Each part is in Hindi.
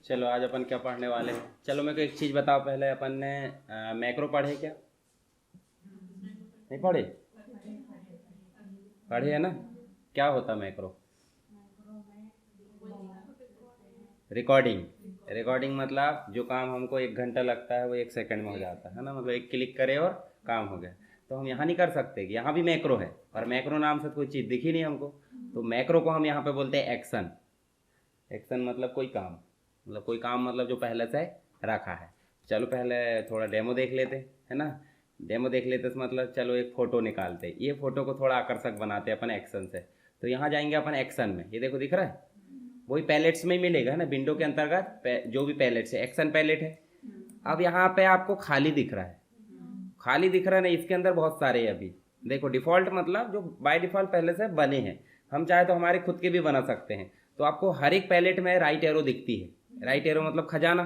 चलो आज अपन क्या पढ़ने वाले हैं। चलो मेरे को एक चीज़ बताओ, पहले अपन ने मैक्रो पढ़े क्या? नहीं पढ़े? पढ़े है ना। क्या होता मैक्रो? रिकॉर्डिंग। रिकॉर्डिंग मतलब जो काम हमको 1 घंटा लगता है वो 1 सेकंड में हो जाता है ना, मतलब एक क्लिक करे और काम हो गया। तो हम यहाँ नहीं कर सकते कि यहाँ भी मैक्रो है, और मैक्रो नाम से कोई चीज़ दिखी नहीं हमको। तो मैक्रो को हम यहाँ पे बोलते हैं एक्शन। एक्शन मतलब कोई काम, मतलब कोई काम मतलब जो पहले से रखा है। चलो पहले थोड़ा डेमो देख लेते है ना। डेमो देख लेते तो मतलब चलो एक फ़ोटो निकालते, ये फ़ोटो को थोड़ा आकर्षक बनाते हैं अपन एक्शन से। तो यहाँ जाएंगे अपन एक्शन में, ये देखो दिख रहा है, वही पैलेट्स में ही मिलेगा है ना, विंडो के अंतर्गत जो भी पैलेट्स है एक्शन पैलेट है। अब यहाँ पे आपको खाली दिख रहा है, खाली दिख रहा है नहीं, इसके अंदर बहुत सारे हैं अभी। देखो डिफ़ॉल्ट मतलब जो बाय डिफ़ॉल्ट पहले से बने हैं, हम चाहे तो हमारे खुद के भी बना सकते हैं। तो आपको हर एक पैलेट में राइट एरो दिखती है। राइट एरो मतलब खजाना,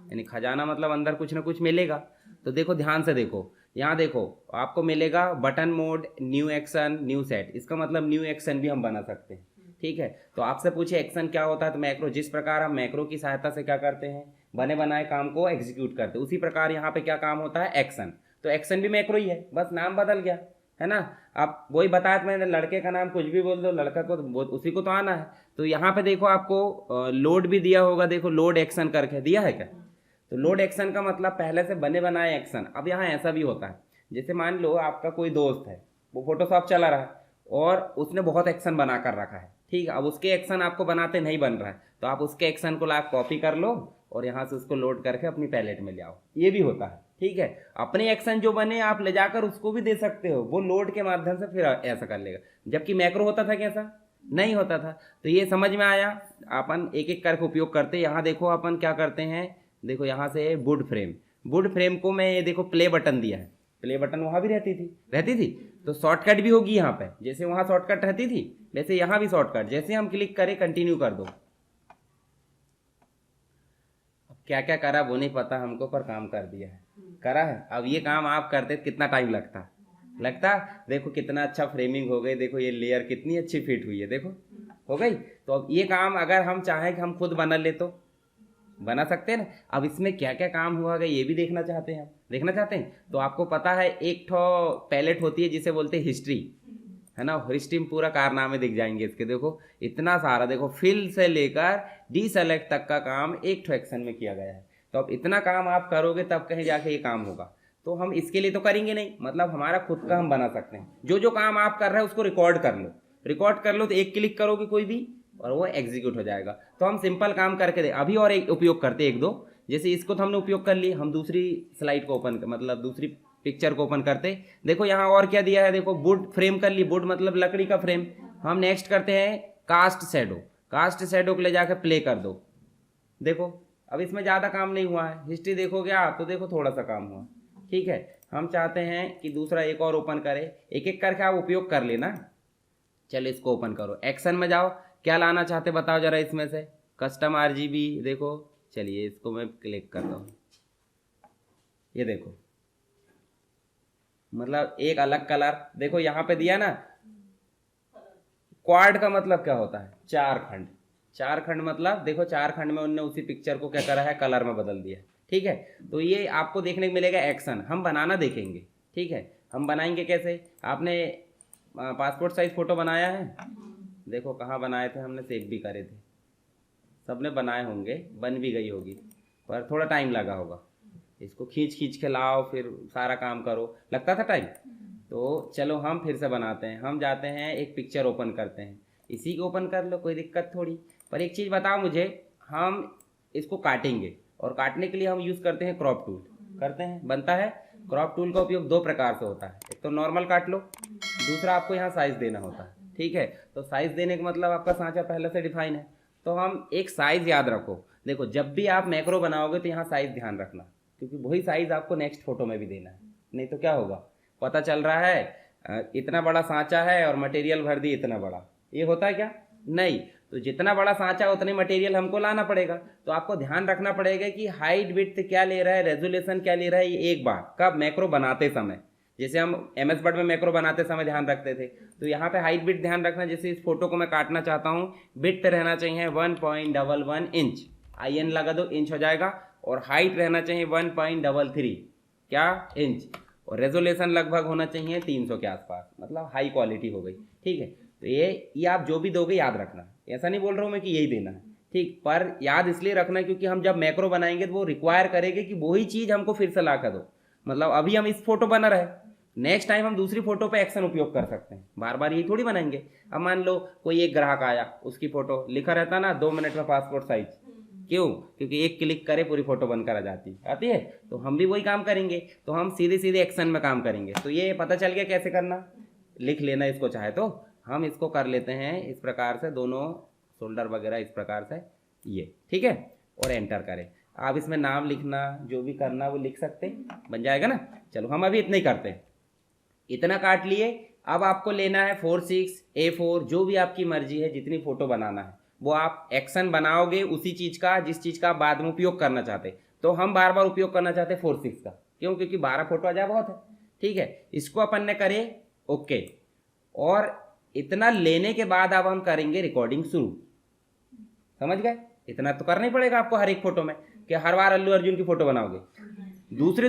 यानी खजाना मतलब अंदर कुछ ना कुछ मिलेगा। तो देखो ध्यान से देखो, यहाँ देखो आपको मिलेगा button mode, new action, new set. इसका मतलब न्यू एक्शन भी हम बना सकते हैं। ठीक है, तो आपसे पूछे एक्शन क्या होता है, तो मैक्रो, जिस प्रकार हम मैक्रो की सहायता से क्या करते हैं, बने बनाए काम को एग्जीक्यूट करते हैं, उसी प्रकार यहाँ पे क्या काम होता है, एक्शन। तो एक्शन भी मैक्रो ही है, बस नाम बदल गया है ना। आप वही बताया था मैंने, लड़के का नाम कुछ भी बोल दो, लड़का को उसी को तो आना है। तो यहाँ पे देखो आपको लोड भी दिया होगा, देखो लोड एक्शन करके दिया है क्या। तो लोड एक्शन का मतलब पहले से बने बनाए एक्शन। अब यहाँ ऐसा भी होता है, जैसे मान लो आपका कोई दोस्त है, वो फोटोशॉप चला रहा है और उसने बहुत एक्शन बना कर रखा है, ठीक है। अब उसके एक्शन आपको बनाते नहीं बन रहा है, तो आप उसके एक्शन को ला कॉपी कर लो और यहाँ से उसको लोड करके अपनी पैलेट में ले आओ, ये भी होता है। ठीक है, अपने एक्शन जो बने आप ले जाकर उसको भी दे सकते हो, वो लोड के माध्यम से फिर ऐसा कर लेगा। जबकि मैक्रो होता था कैसा, नहीं होता था। तो ये समझ में आया, अपन एक एक करके उपयोग करते। यहाँ देखो अपन क्या करते हैं, देखो यहाँ से वुड फ्रेम, वुड फ्रेम को मैं ये देखो प्ले बटन दिया है। प्ले बटन वहाँ भी रहती थी, तो शॉर्टकट भी होगी यहाँ पे, जैसे वहाँ शॉर्टकट रहती थी वैसे यहाँ भी शॉर्टकट, जैसे हम क्लिक करें कंटिन्यू कर दो। अब क्या क्या करा वो नहीं पता हमको, पर काम कर दिया है, करा है। अब ये काम आप करते कितना टाइम लगता। देखो कितना अच्छा फ्रेमिंग हो गई, देखो ये लेयर कितनी अच्छी फिट हुई है, देखो हो गई। तो अब ये काम अगर हम चाहें कि हम खुद बना ले तो बना सकते हैं ना। अब इसमें क्या क्या काम हुआ है ये भी देखना चाहते हैं, हम देखना चाहते हैं। तो आपको पता है एक ठो पैलेट होती है जिसे बोलते हैं हिस्ट्री, है ना। हिस्ट्री में पूरा कारनामे दिख जाएंगे इसके, देखो इतना सारा, देखो फिल से लेकर डी सेलेक्ट तक का काम एक ठो एक्शन में किया गया है। तो अब इतना काम आप करोगे तब कहीं जाके ये काम होगा। तो हम इसके लिए तो करेंगे नहीं, मतलब हमारा खुद का हम बना सकते हैं। जो जो काम आप कर रहे हैं उसको रिकॉर्ड कर लो तो एक क्लिक करोगे कोई भी और वो एग्जीक्यूट हो जाएगा। तो हम सिंपल काम करके दे, अभी और एक उपयोग करते एक दो। जैसे इसको तो हमने उपयोग कर लिए, हम दूसरी स्लाइड को ओपन, मतलब दूसरी पिक्चर को ओपन करते। देखो यहाँ और क्या दिया है, देखो वुड फ्रेम कर ली, वुड मतलब लकड़ी का फ्रेम। हम नेक्स्ट करते हैं कास्ट शैडो, कास्ट शैडो को ले जाकर प्ले कर दो। देखो अब इसमें ज़्यादा काम नहीं हुआ है, हिस्ट्री देखोगे आप तो देखो थोड़ा सा काम हुआ। ठीक है, हम चाहते हैं कि दूसरा एक और ओपन करें, एक एक करके आप उपयोग कर लेना। चलो इसको ओपन करो, एक्शन में जाओ, क्या लाना चाहते बताओ जरा इसमें से। कस्टम आरजीबी, देखो चलिए इसको मैं क्लिक करता हूँ, ये देखो मतलब एक अलग कलर, देखो यहाँ पे दिया ना। क्वाड का मतलब क्या होता है, चार खंड। चार खंड मतलब देखो चार खंड में उनने उसी पिक्चर को क्या करा है, कलर में बदल दिया। ठीक है, तो ये आपको देखने को मिलेगा एक्शन, हम बनाना देखेंगे। ठीक है, हम बनाएंगे कैसे, आपने पासपोर्ट साइज फोटो बनाया है, देखो कहाँ बनाए थे हमने, सेव भी करे थे, सबने बनाए होंगे, बन भी गई होगी, पर थोड़ा टाइम लगा होगा। इसको खींच खींच के लाओ फिर सारा काम करो, लगता था टाइम। तो चलो हम फिर से बनाते हैं, हम जाते हैं एक पिक्चर ओपन करते हैं, इसी को ओपन कर लो, कोई दिक्कत थोड़ी। पर एक चीज़ बताओ मुझे, हम इसको काटेंगे और काटने के लिए हम यूज़ करते हैं क्रॉप टूल, करते हैं, बनता है। क्रॉप टूल का उपयोग दो प्रकार से होता है, एक तो नॉर्मल काट लो, दूसरा आपको यहाँ साइज़ देना होता है। ठीक है, तो साइज़ देने का मतलब आपका सांचा पहले से डिफाइन है। तो हम एक साइज़ याद रखो, देखो जब भी आप मैक्रो बनाओगे तो यहाँ साइज़ ध्यान रखना, क्योंकि वही साइज़ आपको नेक्स्ट फोटो में भी देना है। नहीं तो क्या होगा, पता चल रहा है इतना बड़ा सांचा है और मटेरियल भर दी इतना बड़ा, ये होता है क्या, नहीं। तो जितना बड़ा सांचा उतने मटेरियल हमको लाना पड़ेगा। तो आपको ध्यान रखना पड़ेगा कि हाइट विड्थ क्या ले रहा है, रेजोल्यूशन क्या ले रहा है, ये एक बार कब मैक्रो बनाते समय, जैसे हम MS वर्ड में मैक्रो बनाते समय ध्यान रखते थे। तो यहाँ पे हाइट विड्थ ध्यान रखना, जैसे इस फोटो को मैं काटना चाहता हूँ, विड्थ रहना चाहिए 1.11 इंच। IN लगा दो, इंच हो जाएगा। और हाइट रहना चाहिए 1.33 क्या इंच, और रेजोल्यूशन लगभग होना चाहिए 300 के आसपास, मतलब हाई क्वालिटी हो गई। ठीक है, तो ये आप जो भी दोगे याद रखना, ऐसा नहीं बोल रहा हूँ मैं कि यही देना है, ठीक, पर याद इसलिए रखना क्योंकि हम जब मैक्रो बनाएंगे तो वो रिक्वायर करेंगे कि वही चीज़ हमको फिर से ला कर दो। मतलब अभी हम इस फोटो बना रहे, नेक्स्ट टाइम हम दूसरी फोटो पे एक्शन उपयोग कर सकते हैं, बार बार यही थोड़ी बनाएंगे। अब मान लो कोई एक ग्राहक आया, उसकी फोटो लिखा रहता ना 2 मिनट में पासपोर्ट साइज, क्यों? क्योंकि एक क्लिक करे पूरी फोटो बनकर आ जाती आती है। तो हम भी वही काम करेंगे, तो हम सीधे सीधे एक्शन में काम करेंगे। तो ये पता चल गया कैसे करना, लिख लेना इसको, चाहे तो हम इसको कर लेते हैं इस प्रकार से, दोनों शोल्डर वगैरह इस प्रकार से, ये ठीक है, और एंटर करें। आप इसमें नाम लिखना जो भी करना वो लिख सकते, बन जाएगा ना। चलो हम अभी इतना ही करते हैं, इतना काट लिए। अब आपको लेना है 4/6 A4, जो भी आपकी मर्जी है, जितनी फोटो बनाना है वो आप एक्शन बनाओगे उसी चीज का जिस चीज का आप बाद में उपयोग करना चाहते। तो हम बार बार उपयोग करना चाहते 4/6 का, क्यों? क्योंकि 12 फोटो आ जाए बहुत है। ठीक है, इसको अपन ने करे ओके, और इतना लेने के बाद अब हम करेंगे रिकॉर्डिंग शुरू। समझ गए? इतना तो करना ही पड़ेगा आपको हर एक फोटो में, कि हर बार अल्लू अर्जुन की फोटो बनाओगे,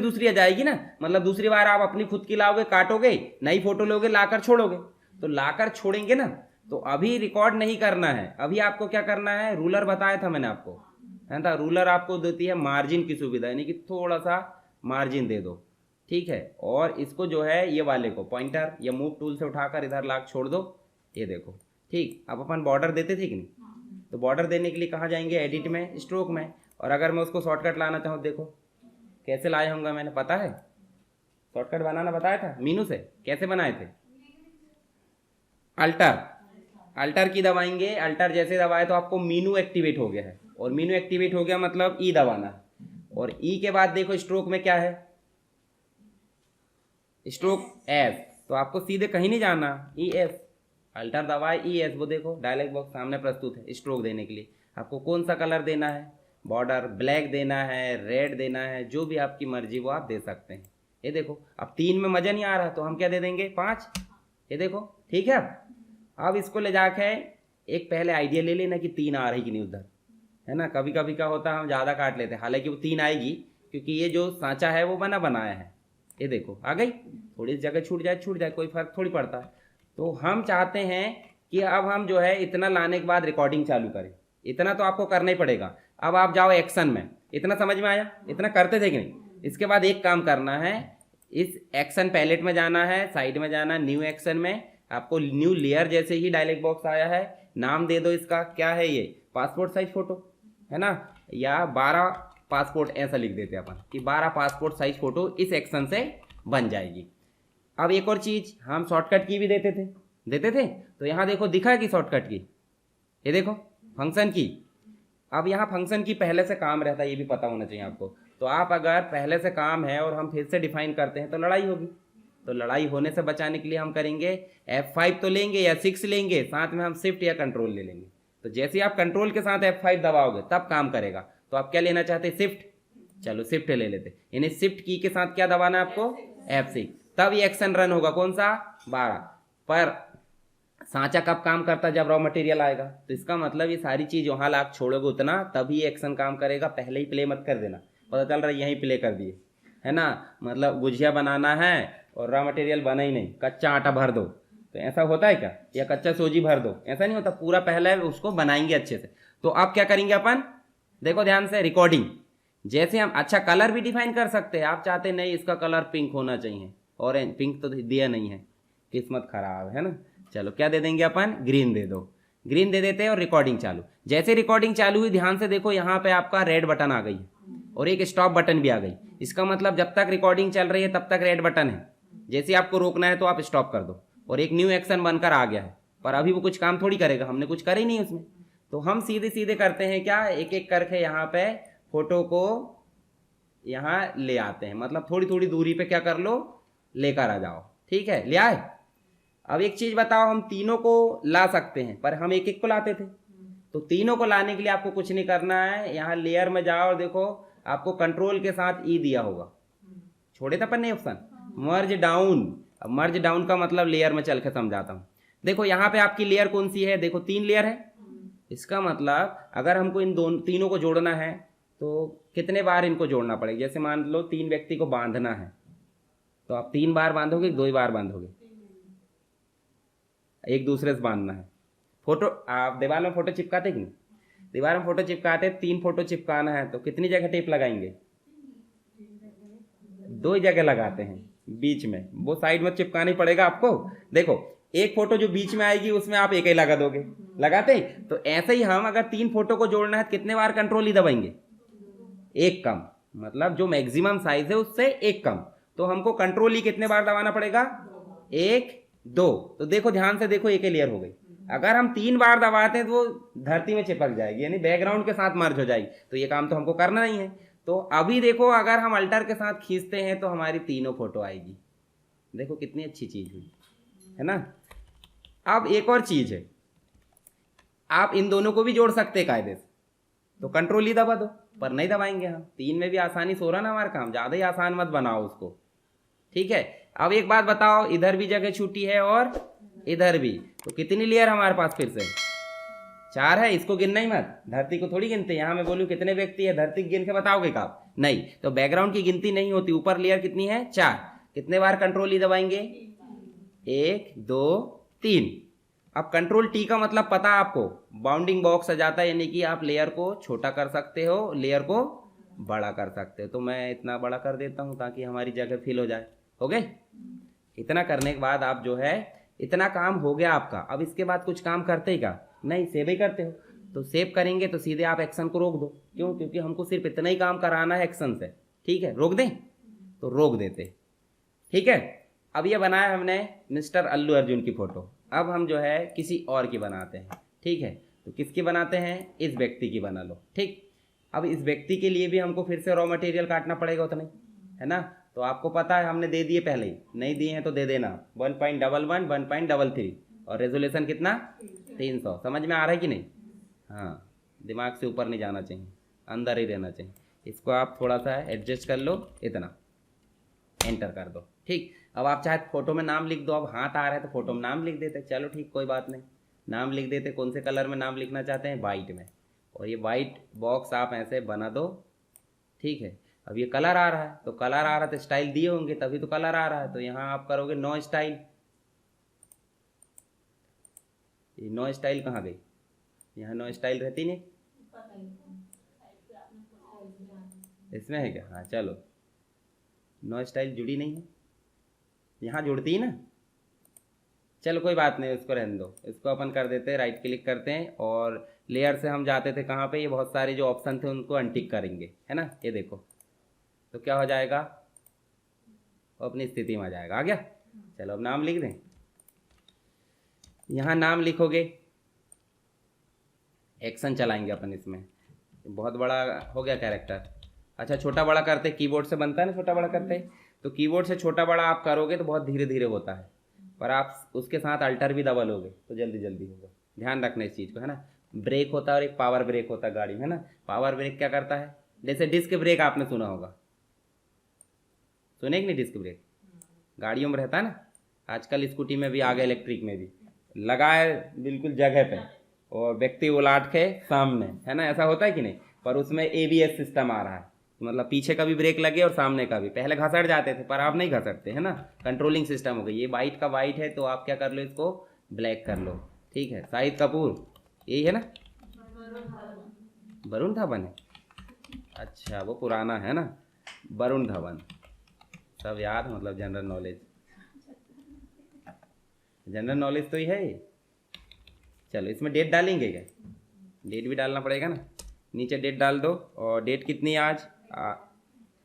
दूसरी आ जाएगी ना, मतलब दूसरी बार आप अपनी खुद की लाओगे, काटोगे, नई फोटो लोगे, लाकर छोड़ोगे। तो लाकर छोड़ेंगे ना, तो अभी रिकॉर्ड नहीं करना है। अभी आपको क्या करना है, रूलर बताया था मैंने आपको, है ना, रूलर आपको देती है मार्जिन की सुविधा, यानी कि थोड़ा सा मार्जिन दे दो। ठीक है, और इसको जो है ये वाले को पॉइंटर या मूव टूल से उठाकर इधर लाकर छोड़ दो, ये देखो। ठीक, अब अपन बॉर्डर देते थे कि नहीं, तो बॉर्डर देने के लिए कहाँ जाएंगे, एडिट में, स्ट्रोक में। और अगर मैं उसको शॉर्टकट लाना चाहूँ, देखो कैसे लाए होंगे, मैंने पता है शॉर्टकट बनाना बताया था मीनू से, कैसे बनाए थे। अल्टर की दबाएंगे, अल्टर जैसे दबाए तो आपको मीनू एक्टिवेट हो गया है, और मीनू एक्टिवेट हो गया मतलब ई दबाना है, और ई के बाद देखो स्ट्रोक में क्या है, स्ट्रोक एस, तो आपको सीधे कहीं नहीं जाना, ई एस, अल्टर दबाए ई एस, वो देखो डायलॉग बॉक्स सामने प्रस्तुत है। स्ट्रोक देने के लिए आपको कौन सा कलर देना है, बॉर्डर ब्लैक देना है, रेड देना है, जो भी आपकी मर्जी वो आप दे सकते हैं। ये देखो अब 3 में मजा नहीं आ रहा तो हम क्या दे देंगे 5, ये देखो। ठीक है, अब इसको ले जाके एक पहले आइडिया ले लेना कि 3 आ रही कि नहीं उधर, है ना। कभी कभी क्या होता है हम ज़्यादा काट लेते हैं, हालांकि वो 3 आएगी क्योंकि ये जो सांचा है वो बनाया है। ये देखो आ गई, थोड़ी जगह छूट जाए कोई फर्क थोड़ी पड़ता है। तो हम चाहते हैं कि अब हम जो है इतना लाने के बाद रिकॉर्डिंग चालू करें, इतना तो आपको करना ही पड़ेगा। अब आप जाओ एक्शन में, इतना समझ में आया, इतना करते थे कि नहीं। इसके बाद एक काम करना है, इस एक्शन पैलेट में जाना है, साइड में जाना, न्यू एक्शन में, आपको न्यू लेयर जैसे ही डायलॉग बॉक्स आया है, नाम दे दो इसका, क्या है ये, पासपोर्ट साइज फोटो, है ना, या 12 पासपोर्ट, ऐसा लिख देते हैं अपन कि 12 पासपोर्ट साइज फोटो इस एक्शन से बन जाएगी। अब एक और चीज, हम शॉर्टकट की भी देते थे, तो यहाँ देखो दिखा है कि शॉर्टकट की, ये देखो फंक्शन की। अब यहाँ फंक्शन की पहले से काम रहता है, ये भी पता होना चाहिए आपको। तो आप अगर पहले से काम है और हम फिर से डिफाइन करते हैं तो लड़ाई होगी, तो लड़ाई होने से बचाने के लिए हम करेंगे F5 तो लेंगे या 6 लेंगे, साथ में हम शिफ्ट या कंट्रोल ले लेंगे। तो जैसे ही आप कंट्रोल के साथ F5 दबाओगे तब काम करेगा। तो आप क्या लेना चाहते हैं, शिफ्ट, चलो शिफ्ट ले लेते। यानी शिफ्ट की के साथ क्या दबाना है आपको, F6, तब ये एक्शन रन होगा, कौन सा, 12 पर। सांचा कब काम करता है, जब रॉ मटेरियल आएगा। तो इसका मतलब ये सारी चीज वहां लाख छोड़ोगे उतना, तभी एक्शन काम करेगा। पहले ही प्ले मत कर देना, पता चल रहा है यहीं प्ले कर दिए, है ना। मतलब गुजिया बनाना है और रॉ मटेरियल बना ही नहीं, कच्चा आटा भर दो, तो ऐसा होता है क्या, या कच्चा सूजी भर दो, ऐसा नहीं होता। पूरा पहले उसको बनाएंगे अच्छे से। तो अब क्या करेंगे अपन, देखो ध्यान से, रिकॉर्डिंग जैसे हम, अच्छा कलर भी डिफाइन कर सकते हैं। आप चाहते नहीं इसका कलर पिंक होना चाहिए, ऑरेंज, पिंक तो दिया नहीं है, किस्मत खराब है ना। चलो क्या दे देंगे अपन, ग्रीन दे दो, ग्रीन दे देते हैं और रिकॉर्डिंग चालू। जैसे रिकॉर्डिंग चालू हुई, ध्यान से देखो यहाँ पे आपका रेड बटन आ गई और एक स्टॉप बटन भी आ गई। इसका मतलब जब तक रिकॉर्डिंग चल रही है तब तक रेड बटन है, जैसे आपको रोकना है तो आप स्टॉप कर दो, और एक न्यू एक्शन बनकर आ गया है। पर अभी वो कुछ काम थोड़ी करेगा, हमने कुछ करे ही नहीं उसमें। तो हम सीधे सीधे करते हैं क्या, एक एक करके यहाँ पे फोटो को यहाँ ले आते हैं, मतलब थोड़ी थोड़ी दूरी पे क्या कर लो, लेकर आ जाओ। ठीक है, ले आए। अब एक चीज बताओ, हम तीनों को ला सकते हैं पर हम एक एक को लाते थे। तो तीनों को लाने के लिए आपको कुछ नहीं करना है, यहाँ लेयर में जाओ और देखो आपको कंट्रोल के साथ ई दिया होगा, छोड़े था अपन ने ऑप्शन, मर्ज डाउन। अब मर्ज डाउन का मतलब लेयर में चल के समझाता हूँ। देखो यहाँ पे आपकी लेयर कौन सी है, देखो 3 लेयर है, इसका मतलब अगर हमको इन तीनों को जोड़ना है तो कितने बार इनको जोड़ना पड़ेगा। जैसे मान लो 3 व्यक्ति को बांधना है तो आप 3 बार बांधोगे, 2 ही बार बांधोगे, एक दूसरे से बांधना है। फोटो आप दीवार में फोटो चिपकाते कि नहीं, दीवार में फोटो चिपकाते, 3 फोटो चिपकाना है तो कितनी जगह टेप लगाएंगे, 2 ही जगह लगाते हैं बीच में, वो साइड में चिपकानी पड़ेगा आपको। देखो एक फोटो जो बीच में आएगी उसमें आप एक ही लगा दोगे, लगाते ही। तो ऐसे ही हम अगर 3 फोटो को जोड़ना है तो कितने बार कंट्रोल ही दबाएंगे, एक कम, मतलब जो मैक्सिमम साइज है उससे एक कम। तो हमको कंट्रोल ही कितने बार दबाना पड़ेगा, 1 2। तो देखो ध्यान से देखो, एक ही लेयर हो गई। अगर हम 3 बार दबाते हैं तो वो धरती में चिपक जाएगी, यानी बैकग्राउंड के साथ मर्ज हो जाएगी। तो ये काम तो हमको करना नहीं है। तो अभी देखो अगर हम अल्टर के साथ खींचते हैं तो हमारी तीनों फोटो आएगी। देखो कितनी अच्छी चीज हुई है ना। अब एक और चीज है, आप इन दोनों को भी जोड़ सकते हैं कायदे से, तो कंट्रोल ही दबा दो, पर नहीं दबाएंगे हम। 3 में भी आसानी से हो रहा ना हमारा काम, ज्यादा ही आसान मत बनाओ उसको, ठीक है। अब एक बात बताओ, इधर भी जगह छूटी है और इधर भी, तो कितनी लेयर हमारे पास फिर से 4 है। इसको गिनना ही मत, धरती को थोड़ी गिनते। यहाँ मैं बोलूँ कितने व्यक्ति है, धरती गिन के बताओगे का, नहीं। तो बैकग्राउंड की गिनती नहीं होती। ऊपर लेयर कितनी है, 4। कितने बार कंट्रोल ही दबाएंगे, 1 2 3। अब कंट्रोल टी का मतलब पता आपको, बाउंडिंग बॉक्स आ जाता है, यानी कि आप लेयर को छोटा कर सकते हो, लेयर को बड़ा कर सकते हो। तो मैं इतना बड़ा कर देता हूँ ताकि हमारी जगह फिल हो जाए। हो गए। इतना करने के बाद आप जो है, इतना काम हो गया आपका। अब इसके बाद कुछ काम करते ही का नहीं, सेव ही करते हो। तो सेव करेंगे तो सीधे आप एक्शन को रोक दो। क्यों, क्योंकि हमको सिर्फ इतना ही काम कराना है एक्शन से, ठीक है। रोक दें तो रोक देते, ठीक है। अब ये बनाया हमने मिस्टर अल्लू अर्जुन की फोटो। अब हम जो है किसी और की बनाते हैं, ठीक है। तो किसकी बनाते हैं, इस व्यक्ति की बना लो, ठीक। अब इस व्यक्ति के लिए भी हमको फिर से रॉ मटेरियल काटना पड़ेगा उतना ही, है ना। तो आपको पता है हमने दे दिए पहले ही, नहीं दिए हैं तो दे देना। 1.11 1.33 और रेजोल्यूशन कितना, 300। समझ में आ रहा है कि नहीं, हाँ। दिमाग से ऊपर नहीं जाना चाहिए, अंदर ही रहना चाहिए। इसको आप थोड़ा सा एडजस्ट कर लो, इतना एंटर कर दो, ठीक। अब आप चाहे फोटो में नाम लिख दो, अब हाथ आ रहा है तो फोटो में नाम लिख देते, चलो ठीक, कोई बात नहीं, नाम लिख देते। कौन से कलर में नाम लिखना चाहते हैं, वाइट में। और ये वाइट बॉक्स आप ऐसे बना दो, ठीक है। अब ये कलर आ रहा है, तो कलर आ रहा है तो स्टाइल दिए होंगे तभी तो कलर आ रहा है। तो यहाँ आप करोगे नो स्टाइल। ये नो स्टाइल कहाँ गई, यहाँ नो स्टाइल रहती नहीं, इसमें है क्या, हाँ चलो। नो स्टाइल जुड़ी नहीं है, यहाँ जुड़ती है ना। चलो कोई बात नहीं, उसको रहने दो। इसको अपन कर देते हैं, राइट क्लिक करते हैं और लेयर से हम जाते थे कहाँ पे, ये बहुत सारे जो ऑप्शन थे उनको अनटिक करेंगे, है ना। ये देखो तो क्या हो जाएगा, वो अपनी स्थिति में आ जाएगा। आ गया। चलो अब नाम लिख दें। यहाँ नाम लिखोगे, एक्शन चलाएंगे अपन इसमें। बहुत बड़ा हो गया कैरेक्टर। अच्छा छोटा बड़ा करते, कीबोर्ड से बनता है ना छोटा बड़ा करते, तो कीबोर्ड से छोटा बड़ा आप करोगे तो बहुत धीरे धीरे होता है, पर आप उसके साथ अल्टर भी दबा लोगे तो जल्दी जल्दी होगा। ध्यान रखना इस चीज़ को, है ना। ब्रेक होता है और एक पावर ब्रेक होता है गाड़ी में, है ना। पावर ब्रेक क्या करता है, जैसे डिस्क ब्रेक आपने सुना होगा, सुने कि नहीं, डिस्क ब्रेक गाड़ियों में रहता है ना। आजकल स्कूटी में भी आ गया, इलेक्ट्रिक में भी लगा है बिल्कुल जगह पे, और व्यक्ति उलाट के सामने, है ना, ऐसा होता है कि नहीं। पर उसमें ABS सिस्टम आ रहा है, मतलब पीछे का भी ब्रेक लगे और सामने का भी। पहले घसट जाते थे पर आप नहीं घसटते, है ना। कंट्रोलिंग सिस्टम हो गई। ये वाइट का वाइट है तो आप क्या कर लो, इसको ब्लैक कर लो, ठीक है। शाहिद कपूर यही है ना, वरुण धवन है, अच्छा वो पुराना है ना, वरुण धवन। सब याद, मतलब जनरल नॉलेज, जनरल नॉलेज तो ही है। चलो इसमें डेट डालेंगे क्या, डेट भी डालना पड़ेगा ना। नीचे डेट डाल दो, और डेट कितनी है आज,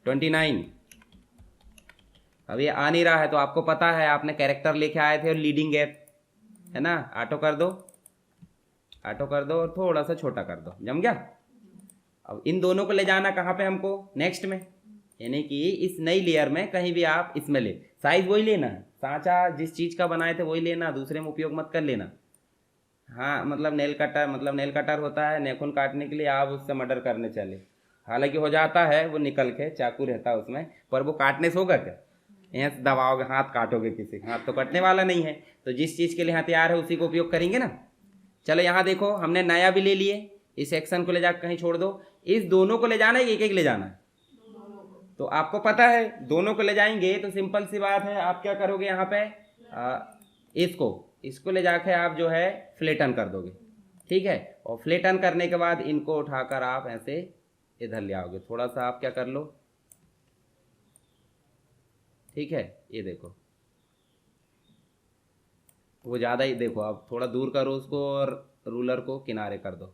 29। अब ये आ नहीं रहा है तो आपको पता है, आपने कैरेक्टर लेके आए थे और लीडिंग गैप, है ना। ऑटो कर दो, ऑटो कर दो और थोड़ा सा छोटा कर दो, जम गया। अब इन दोनों को ले जाना कहाँ पे हमको, नेक्स्ट में, यानी कि इस नई लेयर में कहीं भी आप इसमें ले। साइज वही लेना है, सांचा जिस चीज़ का बनाए थे वही लेना, दूसरे में उपयोग मत कर लेना। हाँ मतलब नेल कटर, मतलब नेल कटर होता है नाखून काटने के लिए, आप उससे मर्डर करने चले, हालांकि हो जाता है वो निकल के, चाकू रहता है उसमें, पर वो काटने से होगा क्या, यहाँ से दबाओगे हाथ काटोगे किसी, हाथ तो कटने वाला नहीं है। तो जिस चीज़ के लिए हथियार है उसी को उपयोग करेंगे ना। चलो यहाँ देखो हमने नया भी ले लिए, इस एक्शन को ले जाकर कहीं छोड़ दो। इस दोनों को ले जाना है, एक एक ले जाना है? तो आपको पता है दोनों को ले जाएंगे तो सिंपल सी बात है, आप क्या करोगे यहाँ पे इसको ले जाके आप जो है फ्लेटन कर दोगे, ठीक है। और फ्लेटन करने के बाद इनको उठाकर आप ऐसे इधर ले आओगे, थोड़ा सा आप क्या कर लो, ठीक है। ये देखो वो ज़्यादा ही, देखो आप थोड़ा दूर करो उसको और रूलर को किनारे कर दो,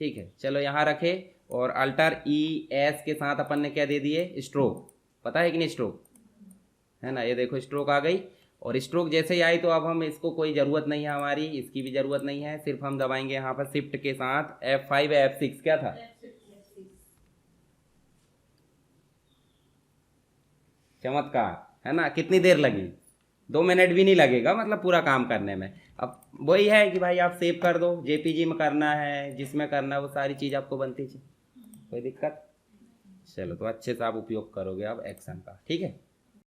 ठीक है। चलो यहाँ रखे और अल्टर ई एस के साथ अपन ने क्या दे दिए, स्ट्रोक, पता है कि नहीं स्ट्रोक, है ना। ये देखो स्ट्रोक आ गई, और स्ट्रोक जैसे ही आई तो अब हम इसको कोई ज़रूरत नहीं है हमारी, इसकी भी ज़रूरत नहीं है, सिर्फ हम दबाएंगे यहाँ पर शिफ्ट के साथ F5 या F6, क्या था, चमत्कार, है ना। कितनी देर लगी, 2 मिनट भी नहीं लगेगा मतलब पूरा काम करने में। अब वही है कि भाई आप सेव कर दो, जेपीजी में करना है, जिसमें करना है वो सारी चीज़ आपको बनती है, कोई दिक्कत। चलो तो अच्छे से आप उपयोग करोगे अब एक्शन का, ठीक है।